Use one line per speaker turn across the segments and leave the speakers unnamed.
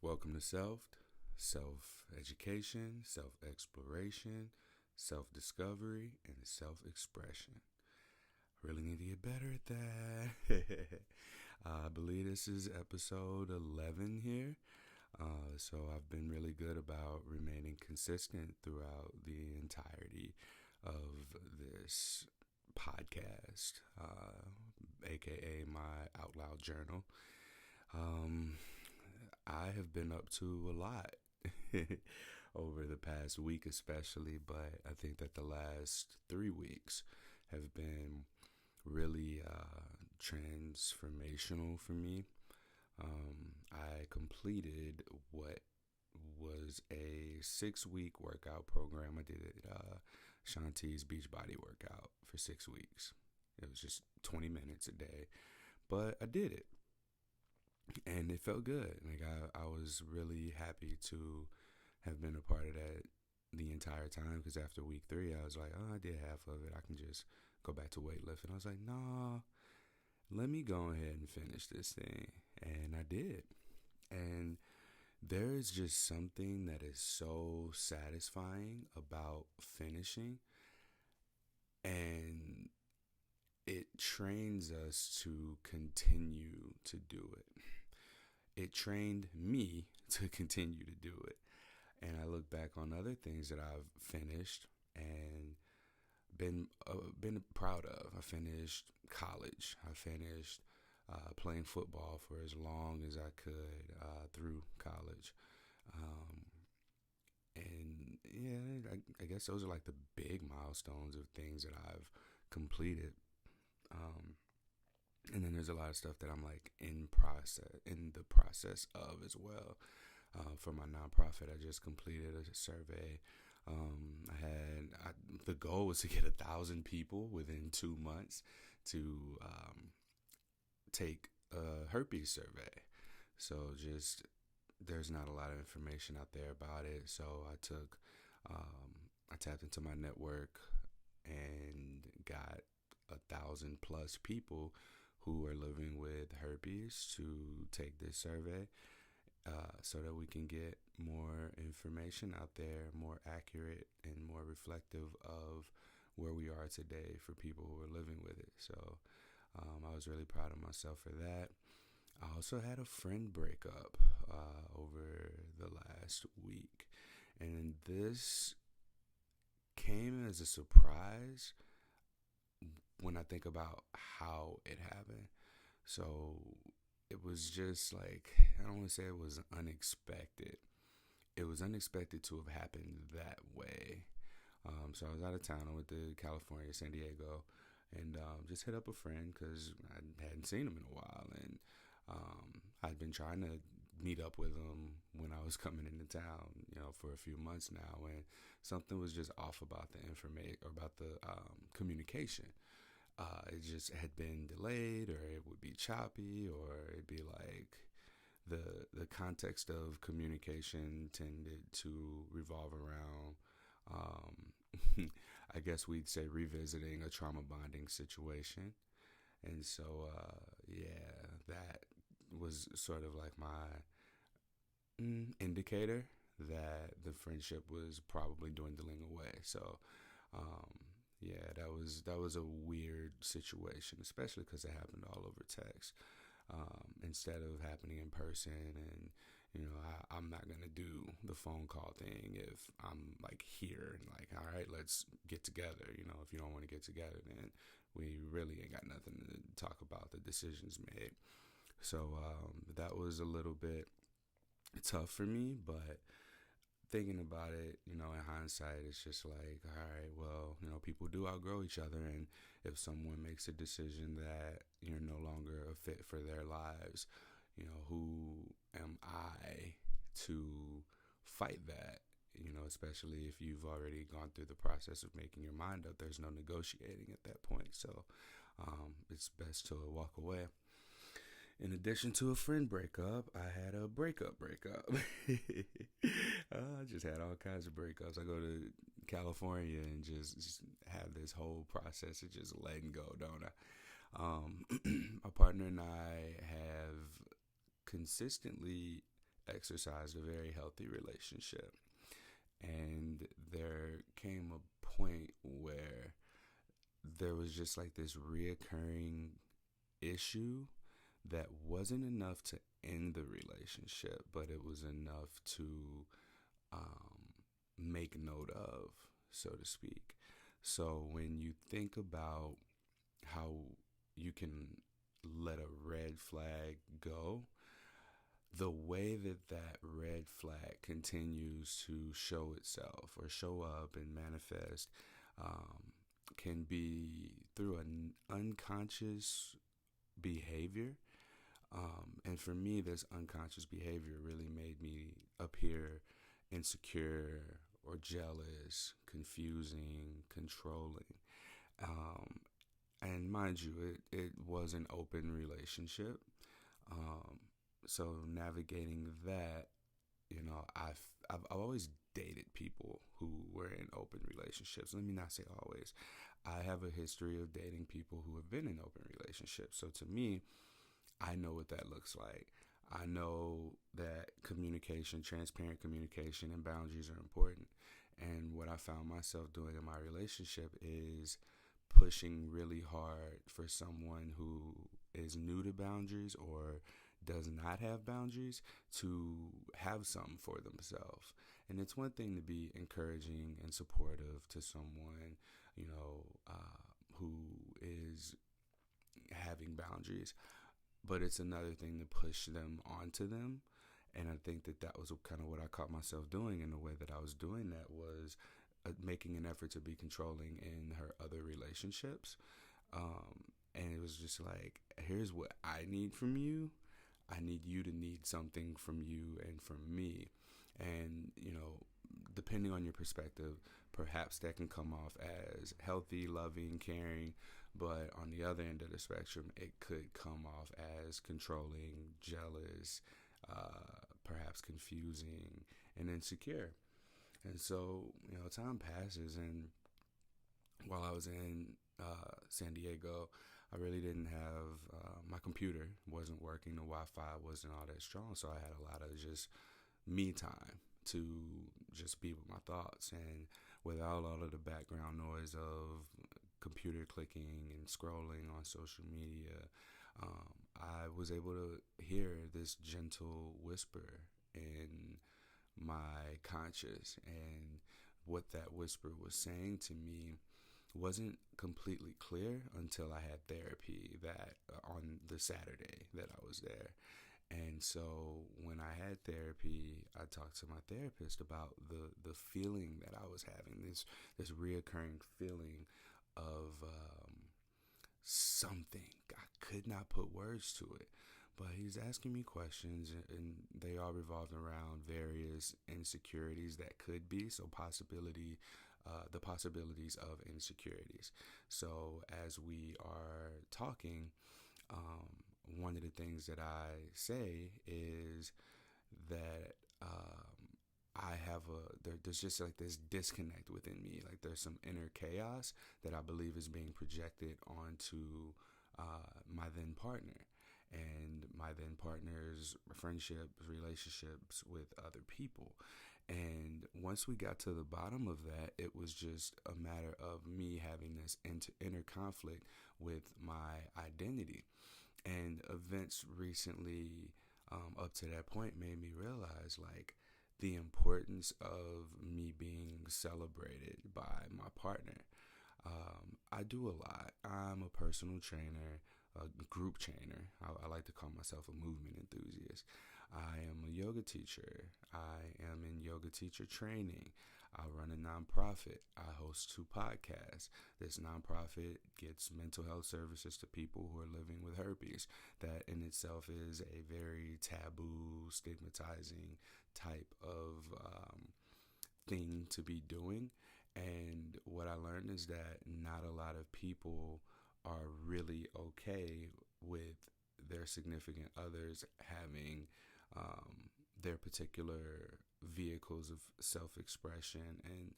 Welcome to self-education, self-exploration, self-discovery, and self-expression. Really need to get better at that. I believe this is episode 11 here. So I've been really good about remaining consistent throughout the entirety of this podcast, aka my Out Loud Journal. I have been up to a lot over the past week, especially, but I think that the last 3 weeks have been really transformational for me. I completed what was a 6 week workout program. I did it, Shanti's Beachbody workout for 6 weeks. It was just 20 minutes a day, but I did it. And it felt good. Like I was really happy to have been a part of that the entire time, because after week 3, I was like, oh, I did half of it. I can just go back to weightlifting. I was like, nah, let me go ahead and finish this thing. And I did. And there is just something that is so satisfying about finishing. And it trains us to continue to do it. It trained me to continue to do it. And I look back on other things that I've finished and been proud of. I finished college. I finished playing football for as long as I could through college. And yeah, I guess those are like the big milestones of things that I've completed. And then there's a lot of stuff that I'm like in the process of as well. For my nonprofit, I just completed a survey. The goal was to get 1,000 people within 2 months to take a herpes survey. So just there's not a lot of information out there about it. So I tapped into my network and got 1,000 plus people who are living with herpes to take this survey, so that we can get more information out there, more accurate and more reflective of where we are today for people who are living with it. So I was really proud of myself for that. I also had a friend breakup over the last week, and this came as a surprise when I think about how it happened. So it was just like, I don't want to say it was unexpected. It was unexpected to have happened that way. So I was out of town. I went to California, San Diego, and just hit up a friend because I hadn't seen him in a while. And I'd been trying to meet up with him when I was coming into town, for a few months now. And something was just off about the information, or about the communication. It just had been delayed, or it would be choppy, or it'd be like the context of communication tended to revolve around, I guess we'd say, revisiting a trauma bonding situation. And so, that was sort of like my indicator that the friendship was probably dwindling away. So, that was a weird situation, especially because it happened all over text, instead of happening in person. And I'm not gonna do the phone call thing if I'm like here and like, all right, let's get together. If you don't want to get together, then we really ain't got nothing to talk about. The decisions made. So that was a little bit tough for me, but thinking about it, in hindsight, it's just like, all right, well, people do outgrow each other. And if someone makes a decision that you're no longer a fit for their lives, who am I to fight that? Especially if you've already gone through the process of making your mind up, there's no negotiating at that point. So it's best to walk away. In addition to a friend breakup, I had a breakup. I just had all kinds of breakups. I go to California and just have this whole process of just letting go, don't I? My partner and I have consistently exercised a very healthy relationship. And there came a point where there was just like this reoccurring issue that wasn't enough to end the relationship, but it was enough to make note of, so to speak. So when you think about how you can let a red flag go, the way that that red flag continues to show itself or show up and manifest um, can be through an unconscious behavior. And for me, this unconscious behavior really made me appear insecure or jealous, confusing, controlling. Um, and mind you, it was an open relationship. Um, so navigating that, I've always dated people who were in open relationships. Let me not say always. I have a history of dating people who have been in open relationships. So to me, I know what that looks like. I know that communication, transparent communication, and boundaries are important. And what I found myself doing in my relationship is pushing really hard for someone who is new to boundaries or does not have boundaries to have some for themselves. And it's one thing to be encouraging and supportive to someone, who is having boundaries, but it's another thing to push them onto them. And I think that that was kind of what I caught myself doing, and the way that I was doing that was making an effort to be controlling in her other relationships. And it was just like, here's what I need from you. I need you to need something from you and from me. And, depending on your perspective, perhaps that can come off as healthy, loving, caring. But on the other end of the spectrum, it could come off as controlling, jealous, perhaps confusing, and insecure. And so, time passes, and while I was in San Diego, I really didn't have my computer wasn't working. The Wi-Fi wasn't all that strong, so I had a lot of just me time to just be with my thoughts, and without all of the background noise of computer clicking and scrolling on social media, I was able to hear this gentle whisper in my conscious, and what that whisper was saying to me wasn't completely clear until I had therapy that on the Saturday that I was there. And so when I had therapy, I talked to my therapist about the feeling that I was having, this reoccurring feeling of something. I could not put words to it. But he's asking me questions, and they all revolved around various insecurities that could be. So the possibilities of insecurities. So as we are talking, one of the things that I say is that I have there's just like this disconnect within me. Like there's some inner chaos that I believe is being projected onto my then partner, and my then partner's friendships, relationships with other people. And once we got to the bottom of that, it was just a matter of me having this inner conflict with my identity. And events recently, up to that point, made me realize like the importance of me being celebrated by my partner. I do a lot. I'm a personal trainer, a group trainer. I like to call myself a movement enthusiast. I am a yoga teacher. I am in yoga teacher training. I run a nonprofit. I host 2 podcasts. This nonprofit gets mental health services to people who are living with herpes. That in itself is a very taboo, stigmatizing type of thing to be doing. And what I learned is that not a lot of people are really okay with their significant others having their particular vehicles of self-expression and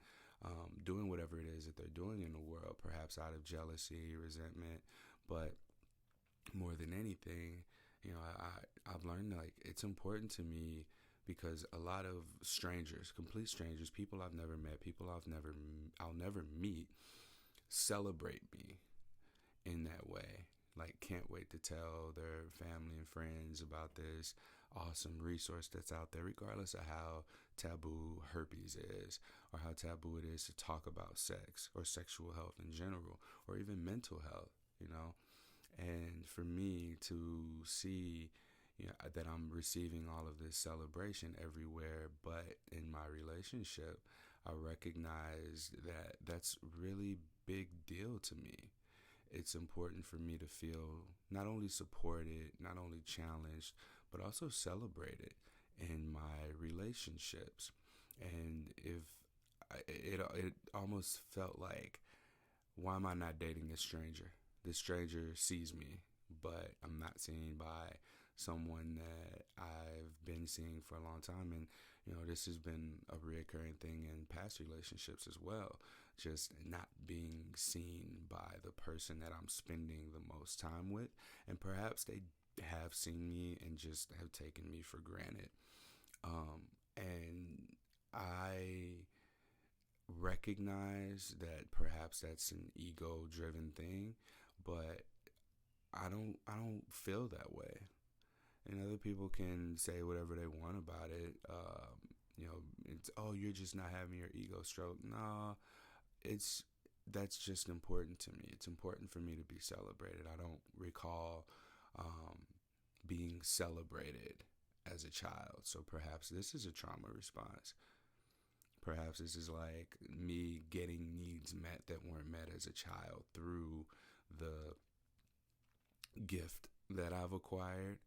doing whatever it is that they're doing in the world, perhaps out of jealousy, resentment. But more than anything, I've learned like it's important to me because a lot of strangers, complete strangers, people I've never met, people I'll never meet, celebrate me in that way. Like, can't wait to tell their family and friends about this awesome resource that's out there, regardless of how taboo herpes is, or how taboo it is to talk about sex or sexual health in general, or even mental health, you know? And for me to see, that I'm receiving all of this celebration everywhere, but in my relationship, I recognize that that's really big deal to me. It's important for me to feel not only supported, not only challenged, but also celebrated in my relationships. And if it almost felt like, why am I not dating this stranger? This stranger sees me, but I'm not seen by someone that I've been seeing for a long time. And, this has been a reoccurring thing in past relationships as well. Just not being seen by the person that I'm spending the most time with. And perhaps they have seen me and just have taken me for granted. And I recognize that perhaps that's an ego driven thing, but I don't feel that way. And other people can say whatever they want about it. It's, oh, you're just not having your ego stroke. No, it's that's just important to me. It's important for me to be celebrated. I don't recall being celebrated as a child. So perhaps this is a trauma response. Perhaps this is like me getting needs met that weren't met as a child through the gift that I've acquired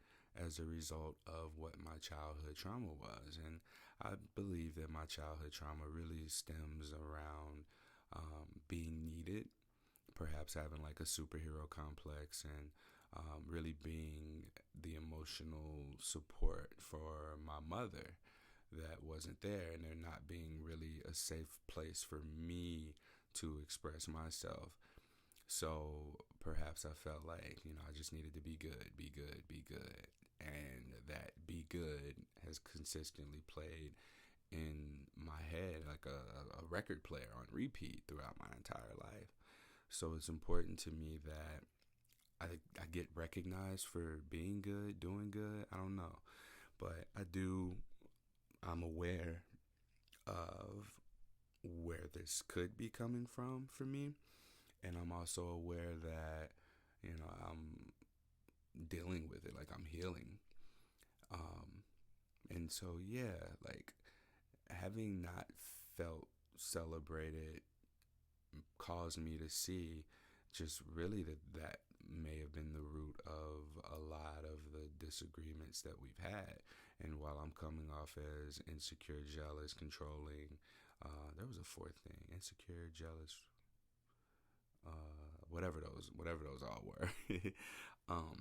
as a result of what my childhood trauma was. And I believe that my childhood trauma really stems around being needed, perhaps having like a superhero complex, and really being the emotional support for my mother that wasn't there, and there not being really a safe place for me to express myself. So perhaps I felt like, I just needed to be good, be good, be good. And that be good has consistently played in my head like a record player on repeat throughout my entire life. So it's important to me that I get recognized for being good, doing good. I don't know. But I'm aware of where this could be coming from for me. And I'm also aware that, I'm dealing with it, like I'm healing. And so, yeah, like having not felt celebrated caused me to see just really that may have been the root of a lot of the disagreements that we've had. And while I'm coming off as insecure, jealous, controlling, there was a fourth thing: insecure, jealous, whatever those all were. um,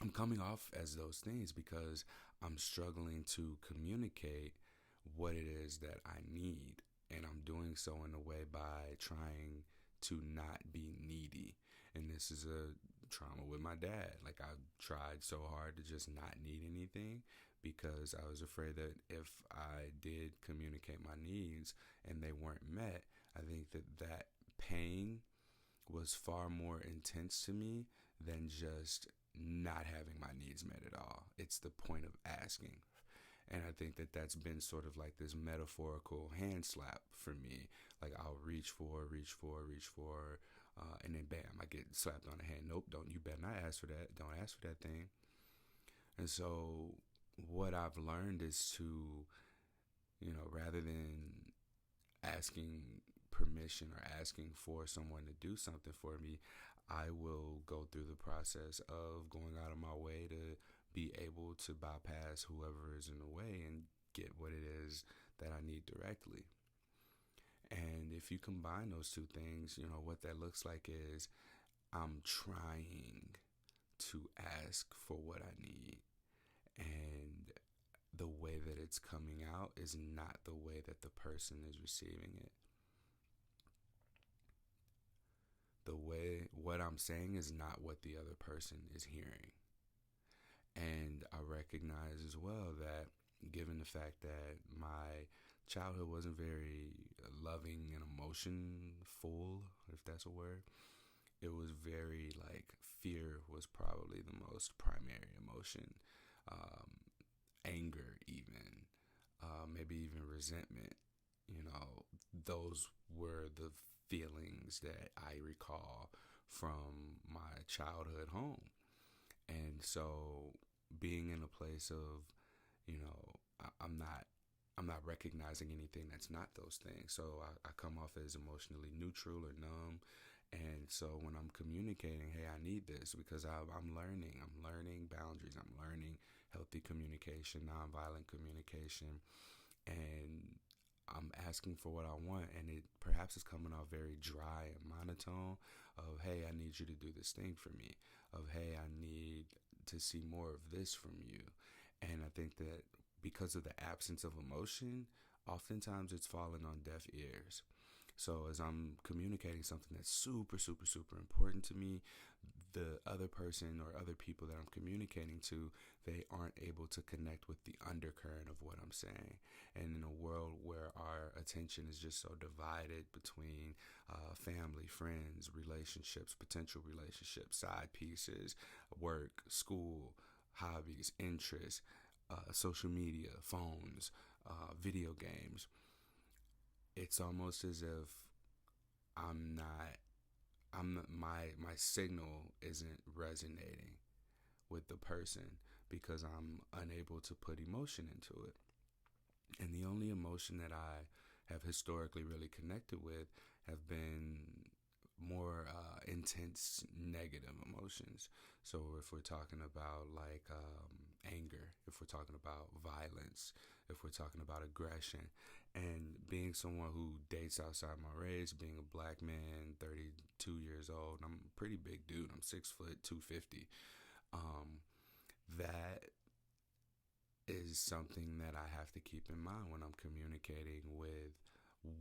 I'm coming off as those things because I'm struggling to communicate what it is that I need. And I'm doing so in a way by trying to not be needy. And this is a trauma with my dad. Like, I tried so hard to just not need anything because I was afraid that if I did communicate my needs and they weren't met, I think that pain was far more intense to me than just not having my needs met at all. It's the point of asking. And I think that's been sort of like this metaphorical hand slap for me. Like, I'll reach for, and then bam, I get slapped on the hand. Nope, you better not ask for that. Don't ask for that thing. And so what I've learned is to, rather than asking permission or asking for someone to do something for me, I will go through the process of going out of my way to be able to bypass whoever is in the way and get what it is that I need directly. And if you combine those two things, what that looks like is I'm trying to ask for what I need. And the way that it's coming out is not the way that the person is receiving it. What I'm saying is not what the other person is hearing. And I recognize as well that given the fact that my childhood wasn't very loving and emotion full, if that's a word. It was very like fear was probably the most primary emotion, um, anger, even, maybe even resentment. You know, those were the feelings that I recall from my childhood home. And so being in a place of, you know, I'm not recognizing anything that's not those things. So I come off as emotionally neutral or numb. And so when I'm communicating, hey, I need this because I'm learning boundaries. I'm learning healthy communication, nonviolent communication, and I'm asking for what I want, and it perhaps is coming off very dry and monotone. Of hey, I need you to do this thing for me. Of hey, I need to see more of this from you. And I think that because of the absence of emotion, oftentimes it's falling on deaf ears. So as I'm communicating something that's super, super, super important to me, the other person or other people that I'm communicating to, they aren't able to connect with the undercurrent of what I'm saying. And in a world where our attention is just so divided between family, friends, relationships, potential relationships, side pieces, work, school, hobbies, interests, social media, phones, video games, it's almost as if I'm not my signal isn't resonating with the person because I'm unable to put emotion into it. And the only emotion that I have historically really connected with have been more intense negative emotions. So if we're talking about like anger, if we're talking about violence, if we're talking about aggression, and being someone who dates outside my race, being a black man, 32 years old, I'm a pretty big dude. I'm 6 foot 250. Um, that is something that I have to keep in mind when I'm communicating with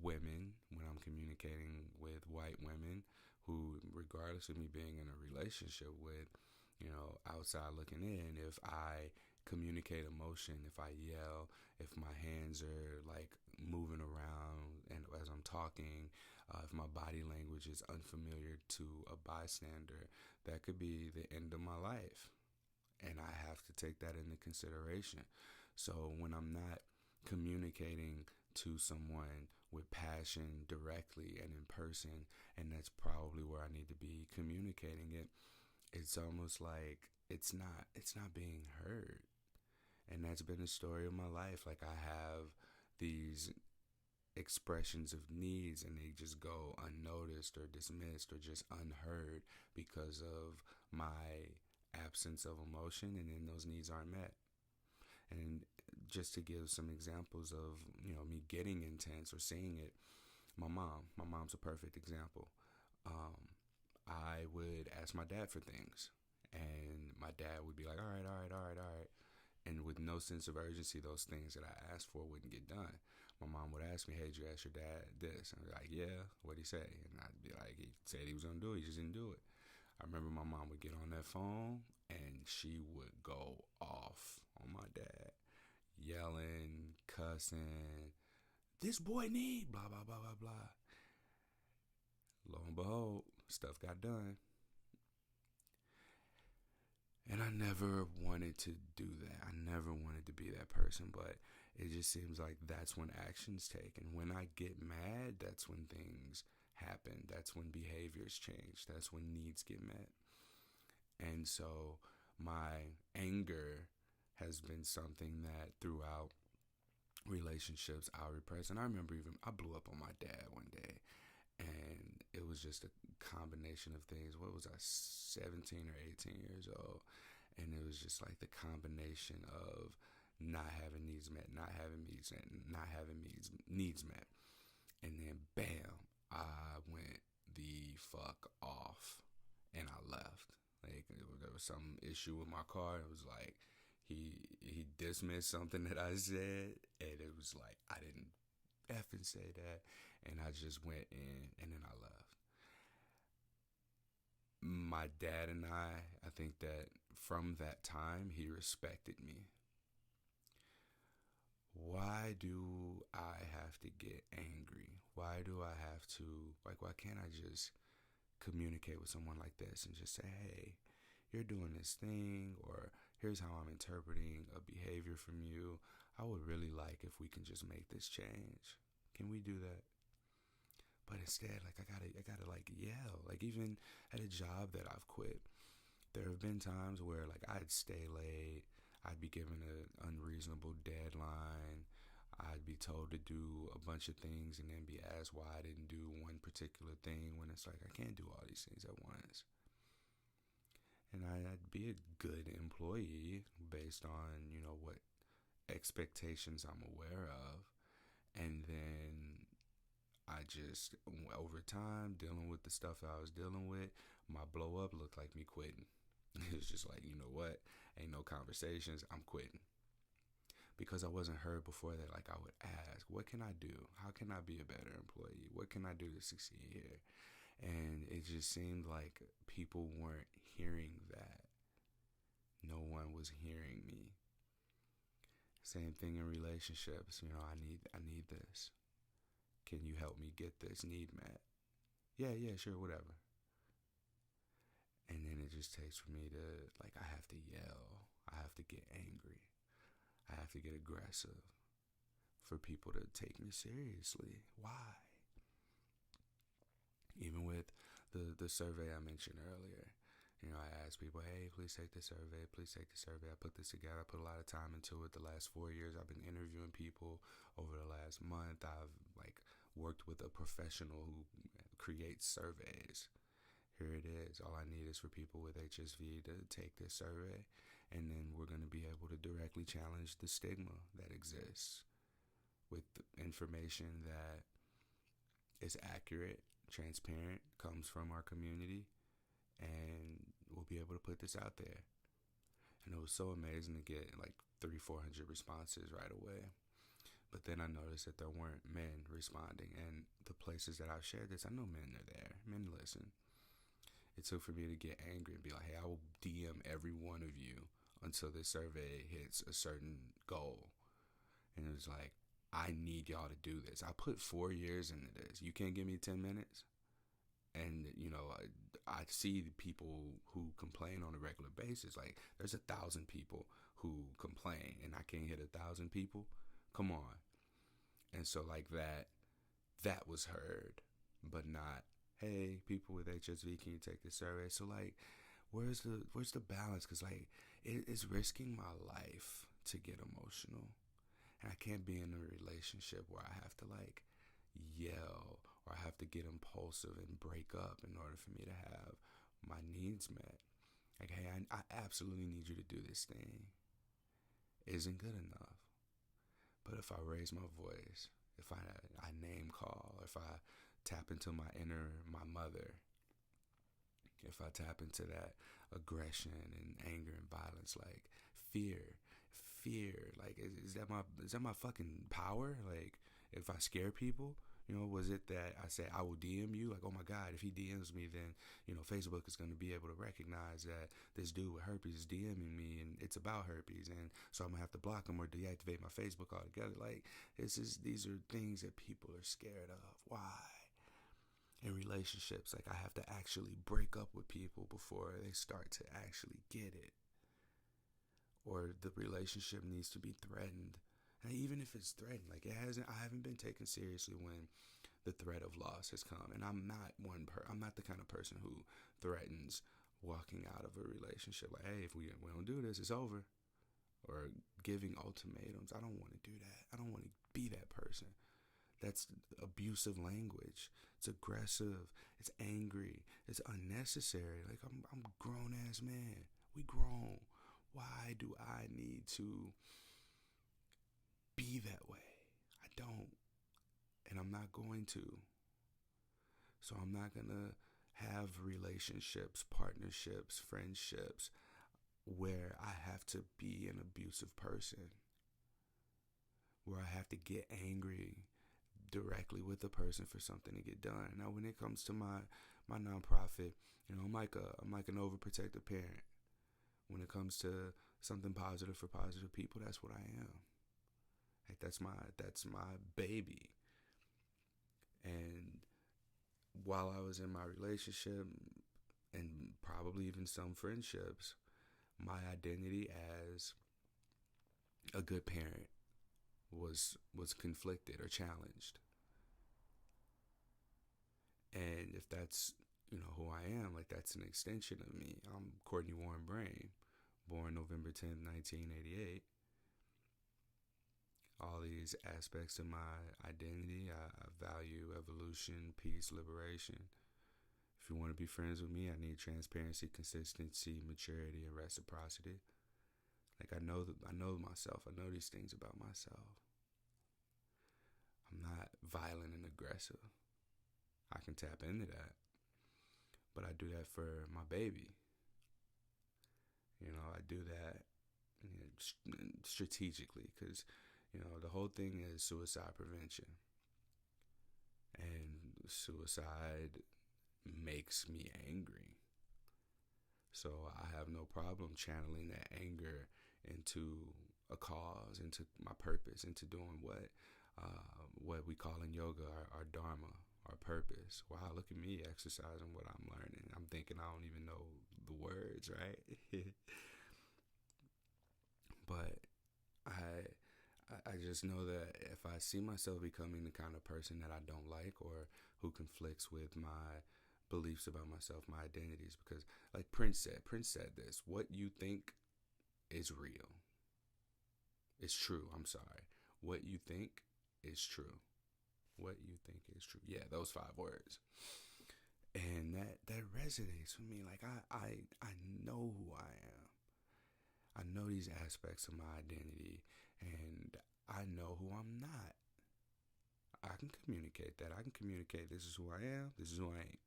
women, when I'm communicating with white women who, regardless of me being in a relationship with, you know, outside looking in, if I communicate emotion, if I yell, if my hands are like moving around and as I'm talking, if my body language is unfamiliar to a bystander, that could be the end of my life. And I have to take that into consideration. So when I'm not communicating to someone with passion directly and in person, and that's probably where I need to be communicating it, it's almost like it's not being heard. And that's been the story of my life. Like I have these expressions of needs and they just go unnoticed or dismissed or just unheard because of my absence of emotion, and then those needs aren't met. And just to give some examples of, you know, me getting intense or seeing it, my mom's a perfect example. I would ask my dad for things, and my dad would be like, all right, all right, all right, all right. And with no sense of urgency, those things that I asked for wouldn't get done. My mom would ask me, hey, did you ask your dad this? And I'd be like, yeah, what'd he say? And I'd be like, he said he was going to do it, he just didn't do it. I remember my mom would get on that phone and she would go off on my dad, yelling, cussing, this boy need blah, blah, blah, blah, blah. Lo and behold, stuff got done. And I never wanted to do that. I never wanted to be that person, but it just seems like that's when actions take. And when I get mad, that's when things happen. That's when behaviors change. That's when needs get met. And so my anger has been something that throughout relationships I repress. And I remember I blew up on my dad one day, and it was just a combination of things. What was I, 17 or 18 years old? And it was just like the combination of not having needs met, not having needs met, not having needs met. And then bam, I went the fuck off and I left. Like there was some issue with my car. It was like he dismissed something that I said, and it was like I didn't effing say that, and I just went in and then I left. My dad and I think that from that time he respected me. do I have to get angry? Why do I have to, like, why can't I just communicate with someone like this and just say, hey, you're doing this thing, or here's how I'm interpreting a behavior from you. I would really like if we can just make this change. Can we do that? But instead, like, I gotta like yell. Like, even at a job that I've quit, there have been times where like I'd stay late, I'd be given an unreasonable deadline, I'd be told to do a bunch of things and then be asked why I didn't do one particular thing, when it's like I can't do all these things at once. And I'd be a good employee based on, what expectations I'm aware of. And then I just, over time, dealing with the stuff I was dealing with, my blow up looked like me quitting. It was just like, you know what? Ain't no conversations. I'm quitting. Because I wasn't heard before that, like, I would ask, what can I do? How can I be a better employee? What can I do to succeed here? And it just seemed like people weren't hearing that. No one was hearing me. Same thing in relationships. I need this. Can you help me get this need met? Yeah, sure, whatever. And then it just takes for me to, like, I have to yell. I have to get angry. I have to get aggressive for people to take me seriously. Why? Even with the survey I mentioned earlier, I asked people, hey, please take the survey. Please take the survey. I put this together. I put a lot of time into it. The last 4 years, I've been interviewing people. Over the last month, I've, like, worked with a professional who creates surveys. Here it is. All I need is for people with HSV to take this survey, and then we're going to be able to directly challenge the stigma that exists with information that is accurate, transparent, comes from our community, and we'll be able to put this out there. And it was so amazing to get like 300-400 responses right away. But then I noticed that there weren't men responding, and the places that I've shared this, I know men are there. Men listen. It took for me to get angry and be like, hey, I will DM every one of you until this survey hits a certain goal. And it was like, I need y'all to do this. I put 4 years into this. You can't give me 10 minutes? And, I see the people who complain on a regular basis. Like, there's 1,000 people who complain, and I can't hit 1,000 people. Come on. And so, like, that was heard, but not, hey, people with HSV, can you take this survey? So, like, where's the balance? Because, like, it's risking my life to get emotional. And I can't be in a relationship where I have to, like, yell, or I have to get impulsive and break up in order for me to have my needs met. Like, hey, I absolutely need you to do this thing. Isn't good enough. But if I raise my voice, if I name call, if I tap into my mother, if I tap into that aggression and anger and violence, like fear, like, is that my fucking power? Like, if I scare people, was it that I say I will DM you? Like, oh my God, if he DMs me, then, Facebook is going to be able to recognize that this dude with herpes is DMing me and it's about herpes. And so I'm going to have to block him or deactivate my Facebook altogether. Like, these are things that people are scared of. Why? In relationships, like, I have to actually break up with people before they start to actually get it. Or the relationship needs to be threatened. And even if it's threatened, like, I haven't been taken seriously when the threat of loss has come. And I'm not the kind of person who threatens walking out of a relationship. Like, hey, if we don't do this, it's over. Or giving ultimatums. I don't want to do that. I don't want to be that person. That's abusive language. It's aggressive. It's angry. It's unnecessary. Like, I'm a grown ass man. We grown. Why do I need to be that way? I don't. And I'm not going to. So I'm not going to have relationships, partnerships, friendships where I have to be an abusive person, where I have to get angry directly with the person for something to get done. Now, when it comes to my nonprofit, I'm like an overprotective parent. When it comes to something positive for positive people, that's what I am. Like, That's my baby. And while I was in my relationship and probably even some friendships, my identity as a good parent was conflicted or challenged. And if that's, who I am, like, that's an extension of me. I'm Courtney Warren Brain, born November 10th, 1988. All these aspects of my identity, I value evolution, peace, liberation. If you want to be friends with me, I need transparency, consistency, maturity, and reciprocity. Like, I know myself. I know these things about myself. I'm not violent and aggressive. I can tap into that. But I do that for my baby. I do that strategically because, the whole thing is suicide prevention. And suicide makes me angry. So I have no problem channeling that anger into a cause, into my purpose, into doing what we call in yoga our dharma, our purpose. Wow, look at me exercising what I'm learning. I'm thinking I don't even know the words, right? But I just know that if I see myself becoming the kind of person that I don't like, or who conflicts with my beliefs about myself, my identities, because like Prince said this: what you think is real. It's true. I'm sorry. What you think is true. What you think is true. Yeah, those 5 words. And that resonates with me. Like, I know who I am. I know these aspects of my identity, and I know who I'm not. I can communicate that. I can communicate this is who I am, this is who I ain't.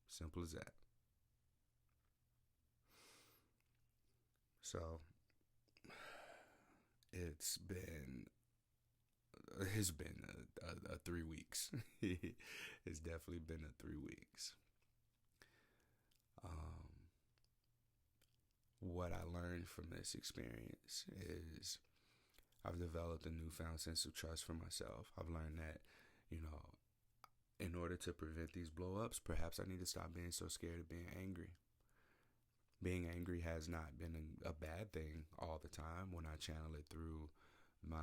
Simple as that. So it's been a 3 weeks. It's definitely been a 3 weeks. What I learned from this experience is I've developed a newfound sense of trust for myself. I've learned that, in order to prevent these blow-ups, perhaps I need to stop being so scared of being angry. Being angry has not been a bad thing all the time when I channel it through my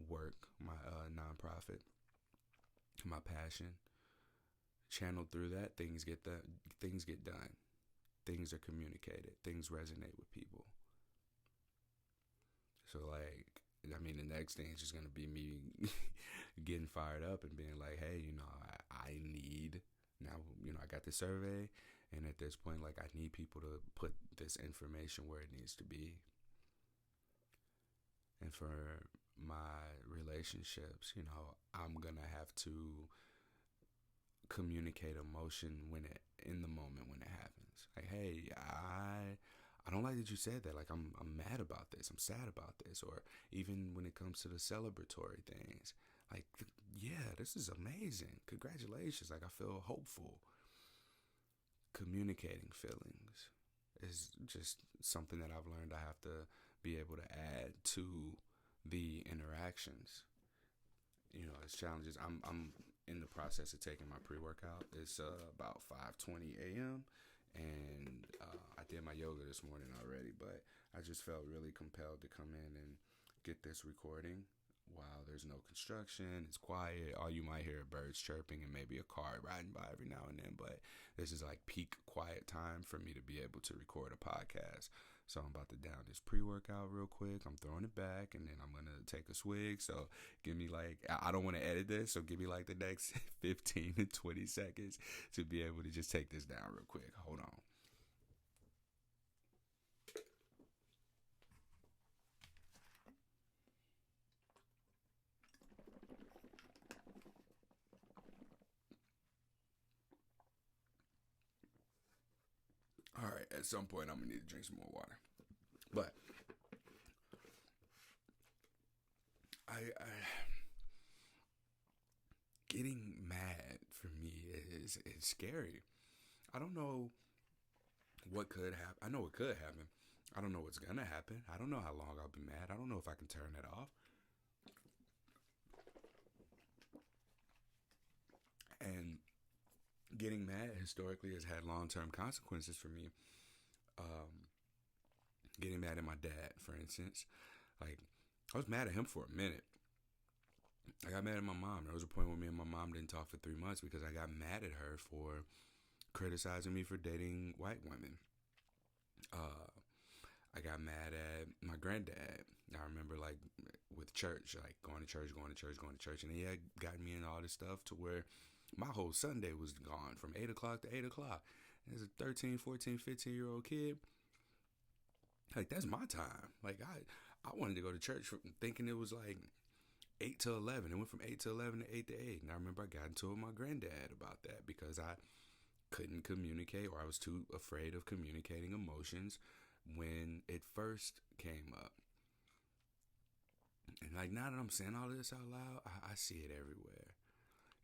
work, my nonprofit, my passion. Channeled through that, things get done. Things are communicated. Things resonate with people. So, like, I mean, the next thing is just going to be me getting fired up and being like, hey, I need, now, I got the survey, and at this point, like, I need people to put this information where it needs to be. And for my relationships, I'm going to have to communicate emotion in the moment when it happens. Like, hey, I don't like that you said that. Like, I'm mad about this. I'm sad about this. Or even when it comes to the celebratory things, like, yeah, this is amazing. Congratulations. Like, I feel hopeful. Communicating feelings is just something that I've learned I have to be able to add to the interactions. It's challenges. I'm in the process of taking my pre-workout. It's about 5:20 a.m. and I did my yoga this morning already, but I just felt really compelled to come in and get this recording while there's no construction. It's quiet. All you might hear are birds chirping and maybe a car riding by every now and then, but this is like peak quiet time for me to be able to record a podcast. So I'm about to down this pre-workout real quick. I'm throwing it back, and then I'm going to take a swig. So give me I don't want to edit this, so give me like the next 15 to 20 seconds to be able to just take this down real quick. Hold on. All right, at some point I'm going to need to drink some more water. But I getting mad for me is scary. I don't know what could happen. I know what could happen. I don't know what's gonna happen. I don't know how long I'll be mad. I don't know if I can turn it off. And getting mad historically has had long term consequences for me. Um, Getting mad at my dad, for instance. Like, I was mad at him for a minute. I got mad at my mom. There was a point where me and my mom didn't talk for 3 months because I got mad at her for criticizing me for dating white women. Uh, I got mad at my granddad. I remember, like, with church, like going to church, going to church, going to church, and he had gotten me into all this stuff to where my whole Sunday was gone from 8 o'clock to 8 o'clock. As a 13, 14, 15-year-old kid, like, that's my time. Like, I wanted to go to church thinking it was like 8 to 11. It went from 8 to 11 to 8 to 8. And I remember I got into it with my granddad about that because I couldn't communicate, or I was too afraid of communicating emotions when it first came up. And like, now that I'm saying all this out loud, I see it everywhere.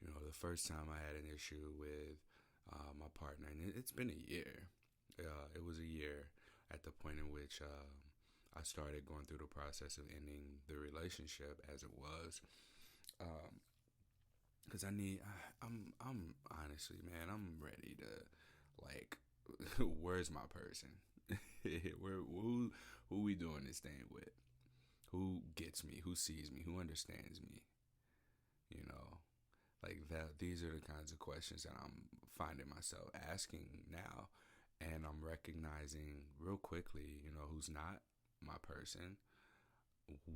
You know, the first time I had an issue with my partner, and it's been a year. It was a year at the point in which I started going through the process of ending the relationship as it was. Because I'm honestly, man, I'm ready to, like, where's my person? Who we doing this thing with? Who gets me? Who sees me? Who understands me? You know, like that. These are the kinds of questions that I'm finding myself asking now, and I'm recognizing real quickly, you know, who's not my person.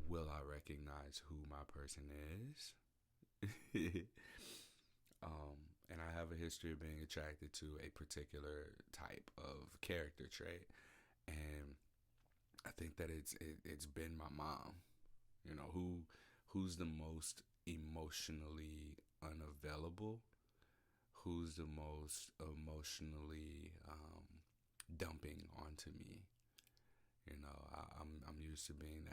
Will I recognize who my person is? And I have a history of being attracted to a particular type of character trait, and I think that it's been my mom. You know, who's the most emotionally unavailable, who's the most emotionally dumping onto me. You know, I'm used to being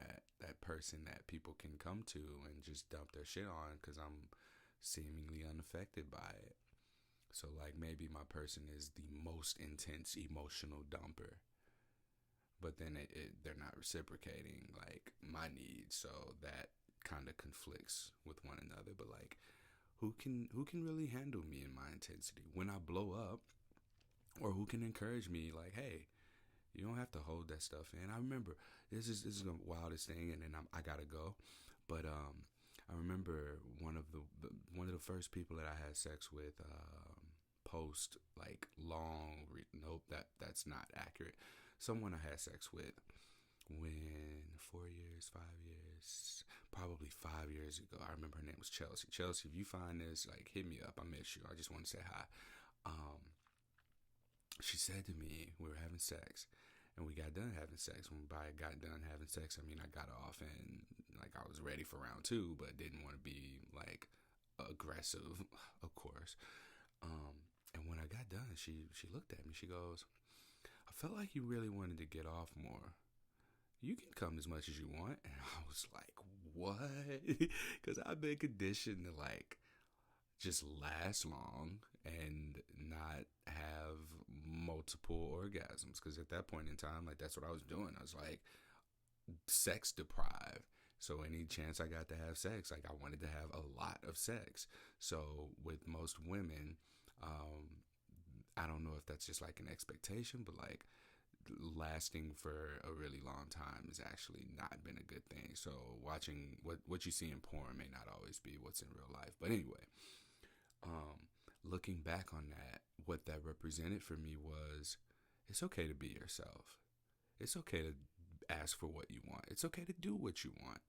that person that people can come to and just dump their shit on because I'm seemingly unaffected by it. So, like, maybe my person is the most intense emotional dumper, but then they're not reciprocating like my needs, so that kind of conflicts with one another. But like, who can really handle me and my intensity when I blow up, or who can encourage me like, hey, you don't have to hold that stuff in. I remember this is the wildest thing, and then I gotta go. But I remember one of the first people that I had sex with post like nope, that's not accurate. Someone I had sex with when 4 years, 5 years, probably 5 years ago. I remember her name was Chelsea. Chelsea, if you find this, like, hit me up. I miss you. I just want to say hi. Um, she said to me, we were having sex, and we got done having sex. When I got done having sex, I mean, I got off and like I was ready for round two, but didn't want to be like aggressive, of course. And when I got done, she looked at me. She goes, I felt like you really wanted to get off more. You can come as much as you want. And I was like, what? Because I've been conditioned to like just last long and not have multiple orgasms. Because at that point in time, like, that's what I was doing. I was like sex deprived. So any chance I got to have sex, like, I wanted to have a lot of sex. So with most women, I don't know if that's just like an expectation, but like lasting for a really long time has actually not been a good thing. So watching what you see in porn may not always be what's in real life. But anyway, looking back on that, what that represented for me was it's okay to be yourself. It's okay to ask for what you want. It's okay to do what you want.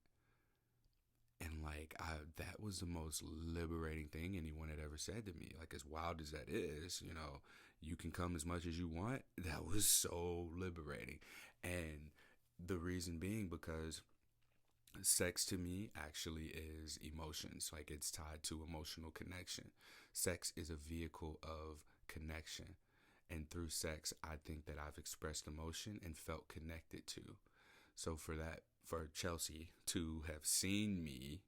And like, that was the most liberating thing anyone had ever said to me. Like, as wild as that is, you know, you can come as much as you want. That was so liberating. And the reason being because sex to me actually is emotions. Like, it's tied to emotional connection. Sex is a vehicle of connection. And through sex, I think that I've expressed emotion and felt connected to. So for Chelsea to have seen me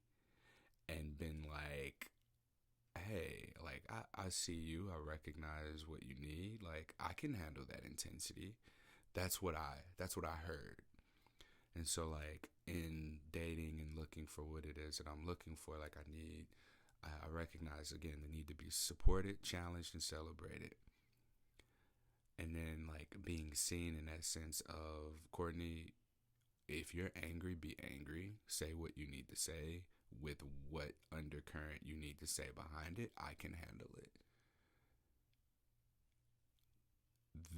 and been like, hey, like, I see you, I recognize what you need, like, I can handle that intensity. That's what I heard. And so, like, in dating and looking for what it is that I'm looking for, like, I recognize, again, the need to be supported, challenged, and celebrated. And then, like, being seen in that sense of, Courtney, if you're angry, be angry. Say what you need to say with what undercurrent you need to say behind it. I can handle it.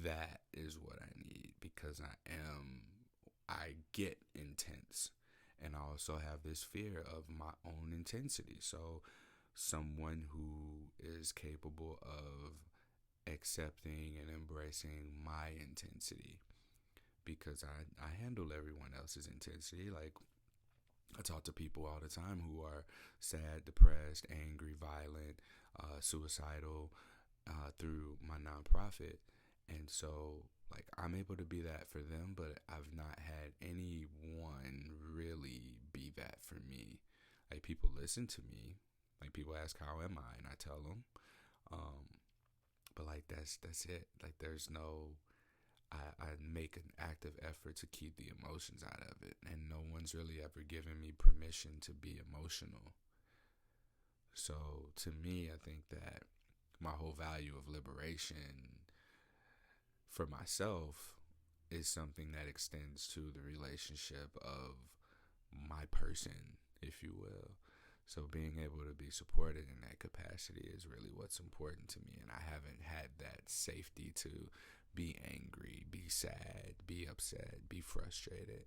That is what I need, because I get intense, and I also have this fear of my own intensity. So someone who is capable of accepting and embracing my intensity, because I handle everyone else's intensity. Like, I talk to people all the time who are sad, depressed, angry, violent, suicidal, through my nonprofit. And so, like, I'm able to be that for them, but I've not had anyone really be that for me. Like, people listen to me. Like, people ask, how am I? And I tell them. But, like, that's it. Like, there's no... I make an active effort to keep the emotions out of it. And no one's really ever given me permission to be emotional. So, to me, I think that my whole value of liberation for myself is something that extends to the relationship of my person, if you will. So being able to be supported in that capacity is really what's important to me. And I haven't had that safety to be angry, be sad, be upset, be frustrated.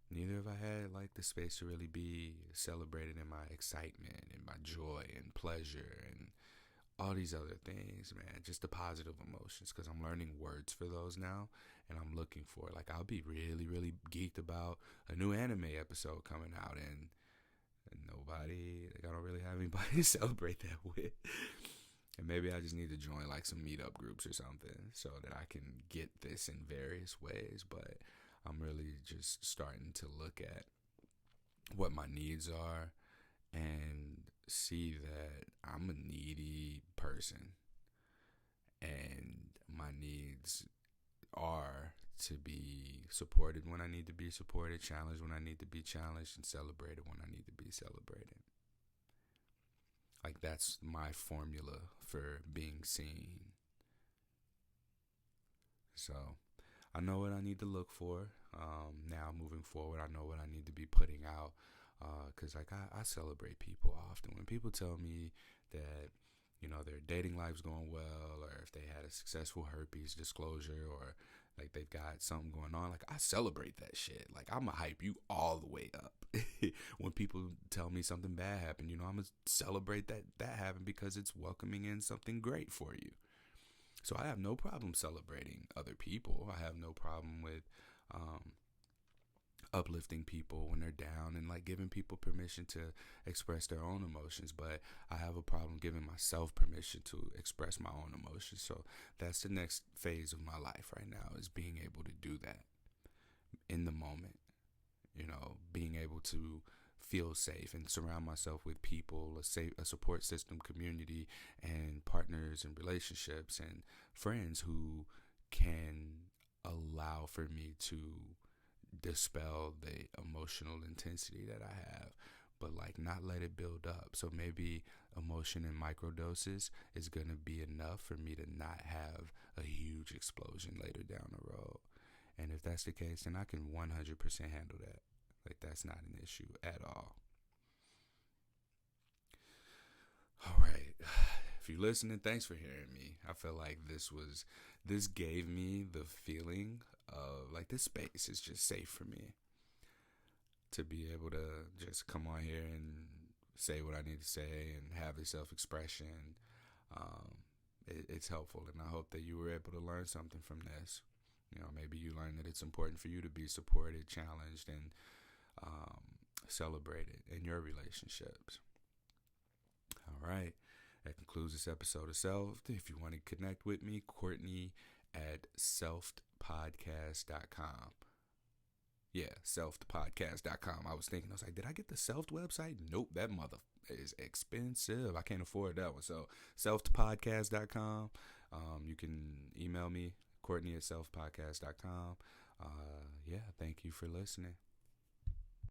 Neither have I had, like, the space to really be celebrated in my excitement and my joy and pleasure and all these other things, man. Just the positive emotions, because I'm learning words for those now, and I'm looking for it. Like, I'll be really, really geeked about a new anime episode coming out, and I don't really have anybody to celebrate that with. And maybe I just need to join, like, some meetup groups or something so that I can get this in various ways. But I'm really just starting to look at what my needs are and see that I'm a needy person, and my needs are to be supported when I need to be supported, challenged when I need to be challenged, and celebrated when I need to be celebrated. Like, that's my formula for being seen. So I know what I need to look for. Now moving forward, I know what I need to be putting out. Because, like, I celebrate people often. When people tell me that, you know, their dating life's going well, or if they had a successful herpes disclosure, or, like, they've got something going on, like, I celebrate that shit. Like, I'm going to hype you all the way up. When people tell me something bad happened, you know, I'm going to celebrate that happened, because it's welcoming in something great for you. So I have no problem celebrating other people. I have no problem with uplifting people when they're down, and, like, giving people permission to express their own emotions. But I have a problem giving myself permission to express my own emotions. So that's the next phase of my life right now, is being able to do that in the moment. You know, being able to feel safe and surround myself with people, a support system, community, and partners and relationships and friends who can allow for me to dispel the emotional intensity that I have, but, like, not let it build up. So maybe emotion in microdoses is going to be enough for me to not have a huge explosion later down the road. And if that's the case, then I can 100% handle that. Like, that's not an issue at all. All right. If you're listening, thanks for hearing me. I feel like this gave me the feeling of, like, this space is just safe for me to be able to just come on here and say what I need to say and have the self-expression. It's helpful, and I hope that you were able to learn something from this. You know, maybe you learned that it's important for you to be supported, challenged, and celebrated in your relationships. All right. That concludes this episode of Self. If you want to connect with me, Courtney at selfpodcast.com. Yeah, selfpodcast.com. I was like, did I get the Self website? Nope, that mother is expensive. I can't afford that one. So selfpodcast.com. You can email me, Courtney at selfpodcast.com. Yeah, thank you for listening.